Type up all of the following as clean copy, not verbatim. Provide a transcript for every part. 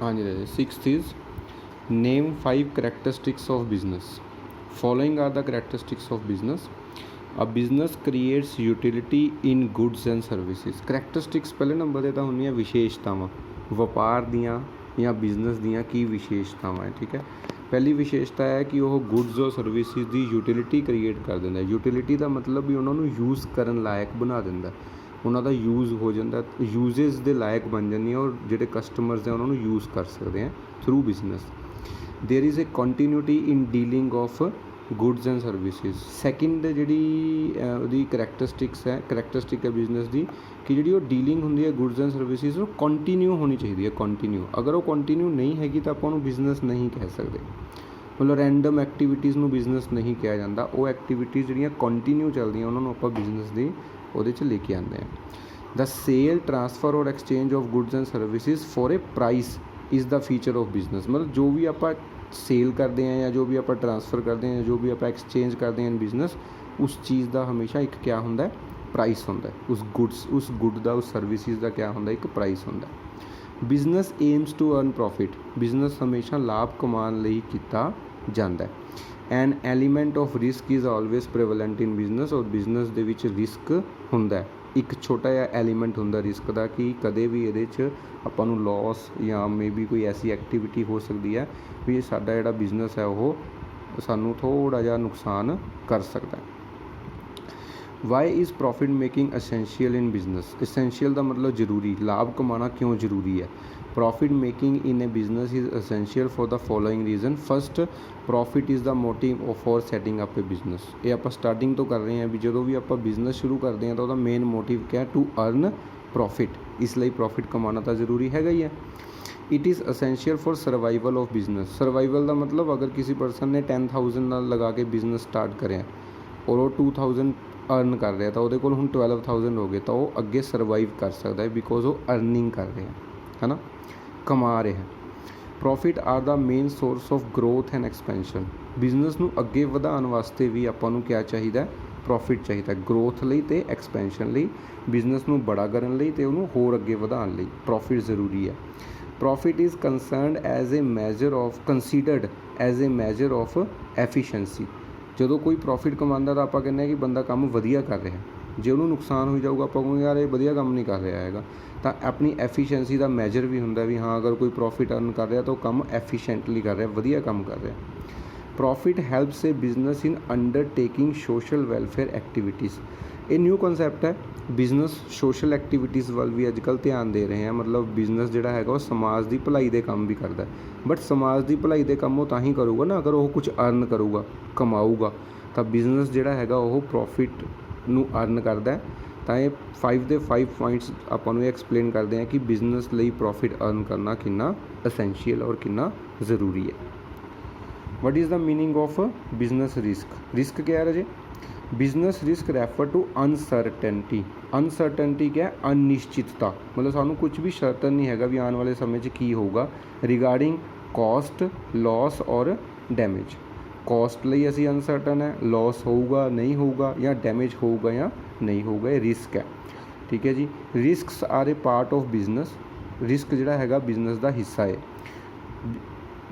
हाँ जी Raje, sixth is name 5 characteristics of business. Following are the characteristics of business. A business creates utility in goods and services. Characteristics ਪਹਿਲੇ number 'ਤੇ ਤਾਂ ਹੁੰਦੀਆਂ ਵਿਸ਼ੇਸ਼ਤਾਵਾਂ, ਵਪਾਰ ਦੀਆਂ ਜਾਂ ਬਿਜ਼ਨਸ ਦੀਆਂ ਕੀ ਵਿਸ਼ੇਸ਼ਤਾਵਾਂ ਹੈ। ਠੀਕ ਹੈ, ਪਹਿਲੀ ਵਿਸ਼ੇਸ਼ਤਾ ਹੈ ਕਿ ਉਹ ਗੁੱਡਸ ਔਰ ਸਰਵਿਸਿਜ਼ ਦੀ ਯੂਟਿਲਿਟੀ ਕ੍ਰੀਏਟ ਕਰ ਦਿੰਦਾ। ਯੂਟਿਲਿਟੀ ਦਾ ਮਤਲਬ ਵੀ ਉਹਨਾਂ ਨੂੰ ਯੂਜ਼ ਕਰਨ ਲਾਇਕ ਬਣਾ ਦਿੰਦਾ, ਉਹਨਾਂ ਦਾ ਯੂਜ਼ ਹੋ ਜਾਂਦਾ, ਯੂਜ਼ੇਸ ਦੇ ਲਾਇਕ ਬਣ ਜਾਂਦੀਆਂ ਔਰ ਜਿਹੜੇ ਕਸਟਮਰਸ ਹੈ ਉਹਨਾਂ ਨੂੰ ਯੂਜ਼ ਕਰ ਸਕਦੇ ਹੈ through business. There is a continuity in dealing of goods and services. Second ਜਿਹੜੀ ਉਹਦੀ ਕਰੈਕਟਰਿਸਟਿਕ ਹੈ ਬਿਜ਼ਨਸ ਦੀ ਕਿ ਜਿਹੜੀ ਉਹ ਡੀਲਿੰਗ ਹੁੰਦੀ ਹੈ ਗੁੱਡਸ ਐਂਡ ਸਰਵਿਸਿਜ਼ ਉਹ ਕੰਟੀਨਿਊ ਹੋਣੀ ਚਾਹੀਦੀ ਹੈ। ਕੰਟੀਨਿਊ, ਅਗਰ ਉਹ ਕੰਟੀਨਿਊ ਨਹੀਂ ਹੈਗੀ ਤਾਂ ਆਪਾਂ ਉਹਨੂੰ ਬਿਜ਼ਨਸ ਨਹੀਂ ਕਹਿ ਸਕਦੇ। ਮਤਲਬ ਰੈਂਡਮ ਐਕਟੀਵਿਟੀਜ਼ ਨੂੰ ਬਿਜ਼ਨਸ ਨਹੀਂ ਕਿਹਾ ਜਾਂਦਾ। ਉਹ ਐਕਟੀਵਿਟੀਜ਼ ਜਿਹੜੀਆਂ ਕੰਟੀਨਿਊ ਚੱਲਦੀਆਂ ਉਹਨਾਂ ਨੂੰ ਆਪਾਂ ਬਿਜ਼ਨਸ ਦੀ ਉਹਦੇ 'ਚ ਲੈ ਕੇ ਆਉਂਦੇ ਹਾਂ। ਦ ਸੇਲ, ਟਰਾਂਸਫਰ ਔਰ exchange of goods and services for A price is the feature of business. ਮਤਲਬ ਜੋ ਵੀ ਆਪਾਂ ਸੇਲ ਕਰਦੇ ਹਾਂ ਜਾਂ ਜੋ ਵੀ ਆਪਾਂ ਟਰਾਂਸਫਰ ਕਰਦੇ ਹਾਂ ਜਾਂ ਜੋ ਵੀ ਆਪਾਂ ਐਕਸਚੇਂਜ ਕਰਦੇ ਹਾਂ ਇਨ ਬਿਜ਼ਨਸ, ਉਸ ਚੀਜ਼ ਦਾ ਹਮੇਸ਼ਾ ਇੱਕ ਕਿਆ ਹੁੰਦਾ, ਪ੍ਰਾਈਸ ਹੁੰਦਾ। ਉਸ ਗੁੱਡ ਦਾ, ਉਸ ਸਰਵਿਸਿਜ਼ ਦਾ ਕਿਆ ਹੁੰਦਾ, ਇੱਕ ਪ੍ਰਾਈਸ ਹੁੰਦਾ। Business aims to earn profit. Business ਹਮੇਸ਼ਾ ਲਾਭ ਕਮਾਉਣ ਲਈ ਕੀਤਾ ਜਾਂਦਾ। An element of risk is always prevalent in business. ਔਰ ਬਿਜ਼ਨਸ ਦੇ ਵਿੱਚ ਰਿਸਕ ਹੁੰਦਾ, ਇੱਕ ਛੋਟਾ ਜਿਹਾ ਐਲੀਮੈਂਟ ਹੁੰਦਾ ਰਿਸਕ ਦਾ ਕਿ ਕਦੇ ਵੀ ਇਹਦੇ 'ਚ ਆਪਾਂ ਨੂੰ ਲੋਸ ਜਾਂ ਮੇ ਬੀ ਕੋਈ ਐਸੀ ਐਕਟੀਵਿਟੀ ਹੋ ਸਕਦੀ ਹੈ ਵੀ ਸਾਡਾ ਜਿਹੜਾ ਬਿਜ਼ਨਸ ਹੈ ਉਹ ਸਾਨੂੰ ਥੋੜ੍ਹਾ ਜਿਹਾ ਨੁਕਸਾਨ ਕਰ ਸਕਦਾ। Why is profit making essential in business. Essential ਦਾ ਮਤਲਬ ਜ਼ਰੂਰੀ, ਲਾਭ ਕਮਾਉਣਾ ਕਿਉਂ ਜ਼ਰੂਰੀ ਹੈ। Profit making in a business is essential for the following reason. First, profit is the motive for setting up a business. ਇਹ ਆਪਾਂ ਸਟਾਰਟਿੰਗ ਤੋਂ ਕਰ ਰਹੇ ਹਾਂ ਵੀ ਜਦੋਂ ਵੀ ਆਪਾਂ ਬਿਜ਼ਨਸ ਸ਼ੁਰੂ ਕਰਦੇ ਹਾਂ ਤਾਂ ਉਹਦਾ ਮੇਨ ਮੋਟਿਵ ਕਿਆ ਹੈ, ਟੂ ਅਰਨ ਪ੍ਰੋਫਿਟ। ਇਸ ਲਈ ਪ੍ਰੋਫਿਟ ਕਮਾਉਣਾ ਤਾਂ ਜ਼ਰੂਰੀ ਹੈਗਾ ਹੀ ਹੈ। It is essential for survival of business. Survival ਦਾ ਮਤਲਬ ਅਗਰ ਕਿਸੇ ਪਰਸਨ ਨੇ 10,000 ਨਾਲ ਲਗਾ ਕੇ ਬਿਜ਼ਨਸ ਸਟਾਰਟ ਕਰਿਆ ਔਰ ਉਹ 2,000 ਅਰਨ ਕਰ ਰਿਹਾ ਤਾਂ ਉਹਦੇ ਕੋਲ ਹੁਣ 12,000 ਹੋ ਗਏ ਤਾਂ ਉਹ ਅੱਗੇ ਸਰਵਾਈਵ ਕਰ ਸਕਦਾ ਹੈ ਬਿਕੋਜ਼ ਉਹ ਅਰਨਿੰਗ ਕਰ ਰਿਹਾ ਹੈ ਨਾ, ਕਮਾ ਰਿਹਾ। Profit are the main source of growth and expansion. Business ਨੂੰ ਅੱਗੇ ਵਧਾਉਣ ਵਾਸਤੇ ਵੀ ਆਪਾਂ ਨੂੰ ਕਿਆ ਚਾਹੀਦਾ, ਪ੍ਰੋਫਿਟ ਚਾਹੀਦਾ, ਗਰੋਥ ਲਈ ਅਤੇ ਐਕਸਪੈਂਸ਼ਨ ਲਈ। ਬਿਜ਼ਨਸ ਨੂੰ ਬੜਾ ਕਰਨ ਲਈ ਅਤੇ ਉਹਨੂੰ ਹੋਰ ਅੱਗੇ ਵਧਾਉਣ ਲਈ ਪ੍ਰੋਫਿਟ ਜ਼ਰੂਰੀ ਹੈ। Profit is concerned as a considered as a measure of efficiency. ਜਦੋਂ ਕੋਈ ਪ੍ਰੋਫਿਟ ਕਮਾਉਂਦਾ ਤਾਂ ਆਪਾਂ ਕਹਿੰਦੇ ਹਾਂ ਕਿ ਬੰਦਾ ਕੰਮ ਵਧੀਆ ਕਰ ਰਿਹਾ। ਜੇ ਉਹਨੂੰ ਨੁਕਸਾਨ ਹੋਈ ਜਾਊਗਾ ਆਪਾਂ ਕਹੂੰਗੇ ਯਾਰ ਇਹ ਵਧੀਆ ਕੰਮ ਨਹੀਂ ਕਰ ਰਿਹਾ ਹੈਗਾ। ਤਾਂ ਆਪਣੀ ਐਫੀਸ਼ੀਐਂਸੀ ਦਾ ਮੈਜਰ ਵੀ ਹੁੰਦਾ ਵੀ ਹਾਂ ਅਗਰ ਕੋਈ ਪ੍ਰੋਫਿਟ ਅਰਨ ਕਰ ਰਿਹਾ ਤਾਂ ਉਹ ਕੰਮ ਐਫੀਸ਼ੀਐਂਟਲੀ ਕਰ ਰਿਹਾ, ਵਧੀਆ ਕੰਮ ਕਰ ਰਿਹਾ। ਪ੍ਰੋਫਿਟ ਹੈਲਪਸ ਏ ਬਿਜ਼ਨਸ ਇਨ ਅੰਡਰਟੇਕਿੰਗ ਸੋਸ਼ਲ ਵੈਲਫੇਅਰ ਐਕਟੀਵਿਟੀਜ਼। ਇਹ ਨਿਊ ਕਨਸੈਪਟ ਹੈ। ਬਿਜ਼ਨਸ ਸੋਸ਼ਲ ਐਕਟੀਵਿਟੀਜ਼ ਵੱਲ ਵੀ ਅੱਜ ਕੱਲ੍ਹ ਧਿਆਨ ਦੇ ਰਹੇ ਹਾਂ। ਮਤਲਬ ਬਿਜ਼ਨਸ ਜਿਹੜਾ ਹੈਗਾ ਉਹ ਸਮਾਜ ਦੀ ਭਲਾਈ ਦੇ ਕੰਮ ਵੀ ਕਰਦਾ। ਬਟ ਸਮਾਜ ਦੀ ਭਲਾਈ ਦੇ ਕੰਮ ਉਹ ਤਾਂ ਹੀ ਕਰੂਗਾ ਨਾ ਅਗਰ ਉਹ ਕੁਝ ਅਰਨ ਕਰੂਗਾ, ਕਮਾਊਗਾ। ਤਾਂ ਬਿਜ਼ਨਸ ਜਿਹੜਾ ਹੈਗਾ ਉਹ ਪ੍ਰੋਫਿਟ ਨੂੰ ਅਰਨ ਕਰਦਾ। ਤਾਂ ਇਹ 5 ਦੇ 5 ਪੁਆਇੰਟਸ ਆਪਾਂ ਨੂੰ ਇਹ ਐਕਸਪਲੇਨ ਕਰਦੇ ਹਾਂ ਕਿ ਬਿਜ਼ਨਸ ਲਈ ਪ੍ਰੋਫਿਟ ਅਰਨ ਕਰਨਾ ਕਿੰਨਾ ਅਸੈਂਸ਼ੀਅਲ ਔਰ ਕਿੰਨਾ ਜ਼ਰੂਰੀ ਹੈ। What is the meaning of business risk. Risk ਕਿਆ ਹੈ ਰਾਜੇ? Business risk refer to uncertainty. Uncertainty ਕਿਆ ਹੈ? ਅਨਿਸ਼ਚਿਤਤਾ। ਮਤਲਬ ਸਾਨੂੰ ਕੁਝ ਵੀ ਸਰਟਨ ਨਹੀਂ ਹੈਗਾ ਵੀ ਆਉਣ ਵਾਲੇ ਸਮੇਂ 'ਚ ਕੀ ਹੋਊਗਾ। ਰਿਗਾਰਡਿੰਗ ਕੋਸਟ, ਲੋਸ ਔਰ ਡੈਮੇਜ। ਕੋਸਟ ਲਈ ਅਸੀਂ ਅਨਸਰਟਨ ਹੈ, ਲੋਸ ਹੋਊਗਾ ਨਹੀਂ ਹੋਊਗਾ ਜਾਂ ਡੈਮੇਜ ਹੋਊਗਾ ਜਾਂ ਨਹੀਂ ਹੋਊਗਾ, ਇਹ ਰਿਸਕ ਹੈ। ਠੀਕ ਹੈ ਜੀ। Risks are a part of business. Risk ਜਿਹੜਾ ਹੈਗਾ ਬਿਜ਼ਨਸ ਦਾ ਹਿੱਸਾ ਹੈ।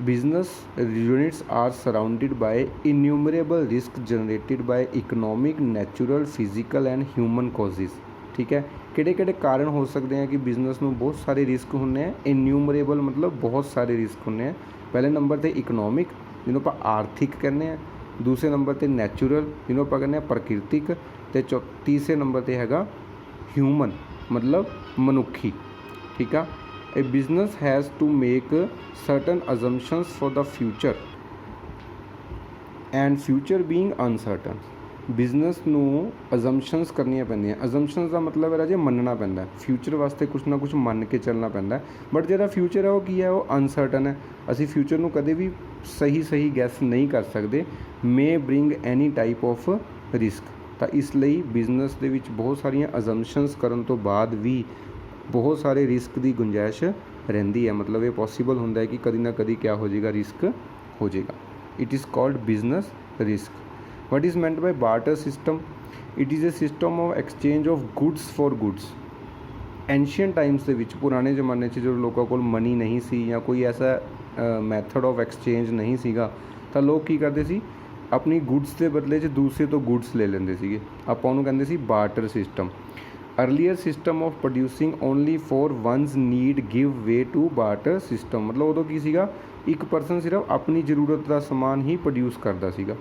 Business units are surrounded by innumerable risk generated by economic, natural, physical and human causes. ਠੀਕ ਹੈ, ਕਿਹੜੇ ਕਿਹੜੇ ਕਾਰਨ ਹੋ ਸਕਦੇ ਆ ਕਿ ਬਿਜ਼ਨਸ ਨੂੰ ਬਹੁਤ ਸਾਰੇ ਰਿਸਕ ਹੁੰਦੇ ਆ। ਇਨਿਊਮਰੇਬਲ ਮਤਲਬ ਬਹੁਤ ਸਾਰੇ ਰਿਸਕ ਹੁੰਦੇ ਆ। ਪਹਿਲੇ ਨੰਬਰ 'ਤੇ ਇਕਨੋਮਿਕ ਜਿਹਨੂੰ ਆਪਾਂ ਆਰਥਿਕ ਕਹਿੰਦੇ ਹਾਂ। ਦੂਸਰੇ ਨੰਬਰ 'ਤੇ ਨੈਚੁਰਲ ਜਿਹਨੂੰ ਆਪਾਂ ਕਹਿੰਦੇ ਹਾਂ ਪ੍ਰਕਿਰਤਿਕ। ਅਤੇ ਤੀਸਰੇ ਨੰਬਰ 'ਤੇ ਹੈਗਾ ਹਿਊਮਨ ਮਤਲਬ ਮਨੁੱਖੀ। ਠੀਕ ਆ। A business has to make certain assumptions for the future and future being uncertain. Business ਨੂੰ ਅਜ਼ੰਪਸ਼ਨਸ ਕਰਨੀਆਂ ਪੈਂਦੀਆਂ। ਅਜ਼ੰਪਸ਼ਨਸ ਦਾ ਮਤਲਬ ਹੈ ਰਾਜੇ ਮੰਨਣਾ ਪੈਂਦਾ। ਫਿਊਚਰ ਵਾਸਤੇ ਕੁਛ ਨਾ ਕੁਛ ਮੰਨ ਕੇ ਚੱਲਣਾ ਪੈਂਦਾ। ਬਟ ਜਿਹੜਾ ਫਿਊਚਰ ਹੈ ਉਹ ਕੀ ਹੈ, ਉਹ ਅਨਸਰਟਨ ਹੈ। ਅਸੀਂ ਫਿਊਚਰ ਨੂੰ ਕਦੇ ਵੀ ਸਹੀ ਗੈਸ ਨਹੀਂ ਕਰ ਸਕਦੇ। May bring any type of risk. ਤਾਂ ਇਸ ਲਈ ਬਿਜ਼ਨਸ ਦੇ ਵਿੱਚ ਬਹੁਤ ਸਾਰੀਆਂ ਅਜ਼ੰਪਸ਼ਨਸ ਕਰਨ ਤੋਂ ਬਾਅਦ ਵੀ ਬਹੁਤ ਸਾਰੇ ਰਿਸਕ ਦੀ ਗੁੰਜਾਇਸ਼ ਰਹਿੰਦੀ ਹੈ। ਮਤਲਬ ਇਹ ਪੋਸੀਬਲ ਹੁੰਦਾ ਹੈ ਕਿ ਕਦੀ ਨਾ ਕਦੀ ਕਿਆ ਹੋ ਜਾਏਗਾ, ਰਿਸਕ ਹੋ ਜਾਏਗਾ। It is called business risk. What is meant by barter system? It is a system of exchange of goods for goods. Ancient times ਦੇ ਵਿੱਚ, ਪੁਰਾਣੇ ਜ਼ਮਾਨੇ 'ਚ ਜਦੋਂ ਲੋਕਾਂ ਕੋਲ ਮਨੀ ਨਹੀਂ ਸੀ ਜਾਂ ਕੋਈ ਐਸਾ ਮੈਥਡ ਆਫ ਐਕਸਚੇਂਜ ਨਹੀਂ ਸੀਗਾ, ਤਾਂ ਲੋਕ ਕੀ ਕਰਦੇ ਸੀ, ਆਪਣੀ ਗੁੱਡਸ ਦੇ ਬਦਲੇ 'ਚ ਦੂਸਰੇ ਤੋਂ ਗੁੱਡਸ ਲੈ ਲੈਂਦੇ ਸੀਗੇ। ਆਪਾਂ ਉਹਨੂੰ ਕਹਿੰਦੇ ਸੀ barter system. Earlier system of producing only for one's need give way to barter system. मतलब उदों की सीगा, एक परसन सिर्फ अपनी जरूरत का समान ही प्रोड्यूस करता सीगा,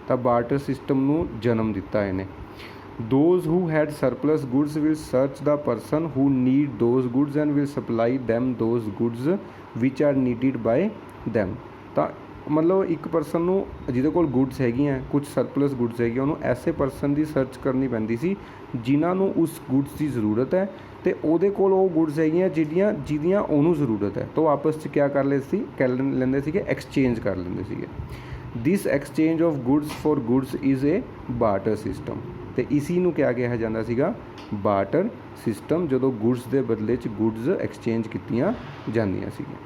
तो बार्टर सिस्टम नू जन्म दिता इन्हें। Those who had surplus goods will search the person who need those goods and will supply them those goods which are needed by them. तो मतलब एक परसन नू जिहदे कोल गुड्स हैगियां, कुछ सरप्लस गुड्स हैगियां, उन्होंने ऐसे परसन की सर्च करनी पैंदी सी जिन्हां नू उस गुड्स की जरूरत है, तो उहदे कोल वो गुड्स हैगियां जिहदियां उहनूं जरूरत है, तो आपस च क्या कर लैंदे सीगे, एक्सचेंज कर लैंदे सीगे। This exchange of goods for goods is a barter system. तो इसी नू क्या कहा जाता सीगा, बार्टर सिस्टम, जदों गुड्स के बदले च गुड्स एक्सचेंज कीतियां जांदियां सीगीआं।